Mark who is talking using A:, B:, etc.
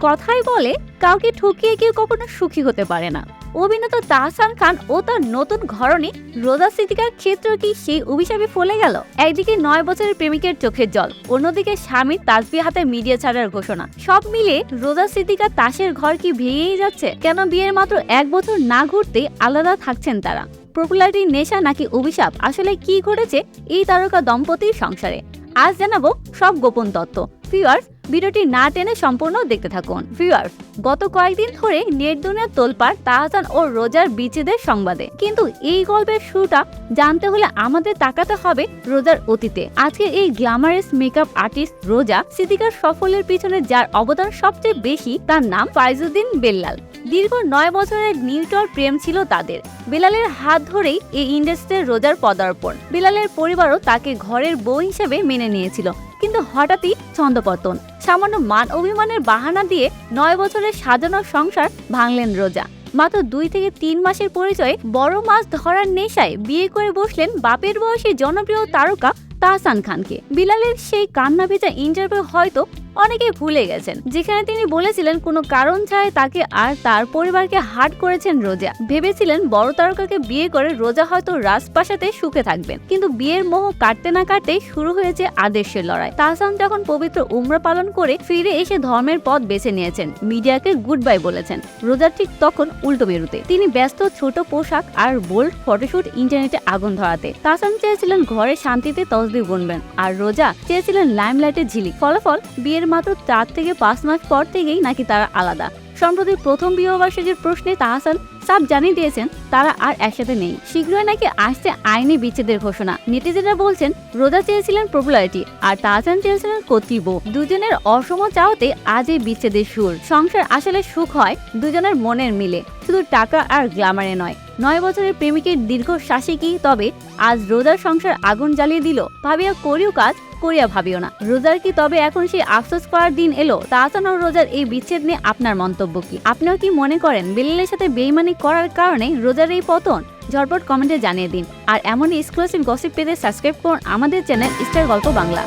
A: কথাই বলে কাউকে ঠকিয়ে কেউ কখনো সুখী হতে পারে না। অভিনেতা তাহসান খান ও তার নতুন ঘরণী রোজা সিদ্দিকার ক্ষেত্র কি সেই অভিশাপে ফলে গেল? একদিকে 9 বছরের প্রেমিকের চোখের জল, অন্যদিকে স্বামী তাসবিহ হাতে মিডিয়া ছাড়ার ঘোষণা। সব মিলে রোজা সিদ্দিকা তাসের ঘর কি ভেঙেই যাচ্ছে? কেন বিয়ের মাত্র 1 বছর না ঘুরতে আলাদা থাকছেন তারা? পপুলারিটির নেশা নাকি অভিশাপ? আসলে কি ঘটেছে এই তারকা দম্পতির সংসারে? আজ জানাবো সব গোপন তথ্য। ভিউয়ার্স, ভিডিওটি না টেনে সম্পূর্ণ দেখতে থাকুন। ভিউয়ার্স, গত কয়েকদিন ধরে নেট দুনিয়ার তোলপাড় তাহসান ও রোজার বিচ্ছেদের সংবাদে। কিন্তু এই গল্পের শুরুটা জানতে হলে আমাদের তাকাতে হবে রোজার অতীতে। আজকে এই গ্ল্যামারাস মেকআপ আর্টিস্ট রোজা সিদ্দিকার সফলের পিছনে যার অবদান সবচেয়ে বেশি তার নাম ফাইজুদ্দিন বেল্লাল। দীর্ঘ 9 বছরের নিউটল প্রেম ছিল তাদের। বেলালের হাত ধরেই এই ইন্ডাস্ট্রির রোজার পদার্পণ। বেলালের পরিবারও তাকে ঘরের বউ হিসেবে মেনে নিয়েছিল, কিন্তু হঠাৎই ছন্দপতন। সামান্য মান অভিমানের বাহানা দিয়ে 9 বছরের সাজানো সংসার ভাঙলেন রোজা। মাত্র 2 থেকে 3 মাসের পরিচয়ে বড় মাছ ধরার নেশায় বিয়ে করে বসলেন বাপের বয়সী জনপ্রিয় তারকা তাহসান খানকে। বিলালের সেই কান্না ভেজা ইন্টারভিউ হয়তো অনেকে ভুলে গেছেন, যেখানে তিনি বলেছিলেন কোনো কারণ ছাড়াই তাকে আর তার পরিবারকে হার্ট করেছেন রোজা। ভেবেছিলেন বড় তারকাকে বিয়ে করে রোজা হয়তো রাজপ্রাসাদে সুখে থাকবেন, কিন্তু বিয়ের মোহ কাটতে না কাটতেই শুরু হয়েছে আদেশের লড়াই। তাহসান যখন পবিত্র উমরা পালন করে ফিরে এসে ধর্মের পথ বেছে নিয়েছেন, মিডিয়াকে গুড বাই বলেছেন, রোজা ঠিক তখন উল্টো বেরুতে। তিনি ব্যস্ত ছোট পোশাক আর বোল্ড ফটোশুট, ইন্টারনেটে আগুন ধরাতে। তাহসান চেয়েছিলেন ঘরে শান্তিতে তসবিহ গুনবেন, আর রোজা চেয়েছিলেন লাইমলাইটের ঝিলিক। ফলাফল, বিয়ের মাত্র 4 থেকে 5 মাস পর থেকেই নাকি তারা আলাদা। সম্প্রতি প্রথম বিবাহবার্ষিকীর প্রশ্নে তাহসান সাফ জানিয়ে দিয়েছেন তারা আর একসাথে নেই। শীঘ্রই নাকি আসছে আইনি বিচ্ছেদের ঘোষণা। নেটিজেনরা বলছেন রোজা চেয়েছিলেন পপুলারিটি আর তাহসান চেয়েছিলেন কর্তৃত্ব। দুজনের অসম চাওয়াতে আজ এই বিচ্ছেদের সুর। সংসার আসলে সুখ হয় দুজনের মনের মিলে, শুধু টাকা আর গ্ল্যামারে নয়। 9 বছরের প্রেমিকের দীর্ঘশ্বাসে কি তবে আজ রোজার সংসার আগুন জ্বালিয়ে দিল? ভাবিয়া করিও কাজ, করিয়া ভাবিও না। রোজার কি তবে এখন সেই আফসোস করার দিন এলো? তাহসান ও রোজার এই বিচ্ছেদ নিয়ে আপনার মন্তব্য কি? আপনিও কি মনে করেন বেলালের সাথে বেইমানি করার কারণে রোজার এই পতন? ঝটপট কমেন্টে জানিয়ে দিন। আর এমনই এক্সক্লুসিভ গসিপ পেতে সাবস্ক্রাইব করুন আমাদের চ্যানেল স্টার গল্প বাংলা।